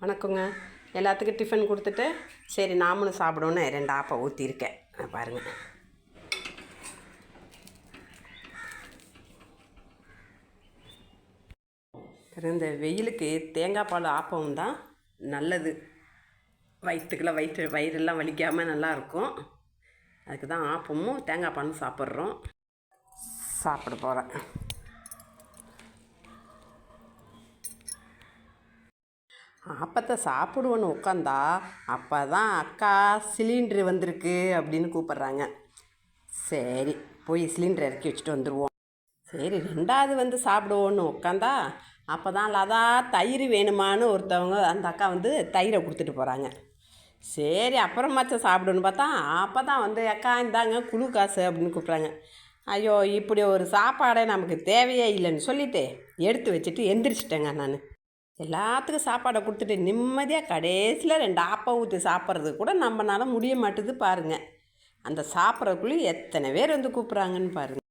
வணக்கங்க. எல்லாத்துக்கும் டிஃபன் கொடுத்துட்டு சரி நாமளும் சாப்பிடணுன்னு 2 ஆப்பம் ஊற்றிருக்கேன் பாருங்கள். இந்த வெயிலுக்கு தேங்காய் பால் ஆப்பம் தான் நல்லது. வயிற்றுக்கெல்லாம் வயிறெல்லாம் வலிக்காமல் நல்லாயிருக்கும். அதுக்கு தான் ஆப்பமும் தேங்காய் பாலும் சாப்பிட்றோம். சாப்பிட போகிறேன். ஆப்பத்தை சாப்பிடுவோன்னு உட்காந்தா அப்போ தான் அக்கா சிலிண்ட்ரு வந்திருக்கு அப்படின்னு கூப்பிட்றாங்க. சரி போய் சிலிண்டர் இறக்கி வச்சுட்டு வந்துடுவோம். சரி 2வது வந்து சாப்பிடுவோன்னு உட்காந்தா அப்போ தான் லதா தயிர் வேணுமான்னு ஒருத்தவங்க அந்த அக்கா வந்து தயிரை கொடுத்துட்டு போகிறாங்க. சரி அப்புறமாச்சும் சாப்பிடுன்னு பார்த்தா அப்போ தான் வந்து அக்கா இந்தாங்க குழு காசு அப்படின்னு கூப்பிட்றாங்க. ஐயோ இப்படி ஒரு சாப்பாடே நமக்கு தேவையே இல்லைன்னு சொல்லிவிட்டு எடுத்து வச்சுட்டு எந்திரிச்சிட்டேங்க. நான் எல்லாத்துக்கும் சாப்பாடை கொடுத்துட்டு நிம்மதியாக கடைசியில் 2 ஆப்பம் ஊற்றி சாப்பிட்றது கூட நம்மளால முடிய மாட்டுது பாருங்கள். அந்த சாப்பிட்றதுக்குள்ளேயும் எத்தனை பேர் வந்து கூப்பிட்றாங்கன்னு பாருங்கள்.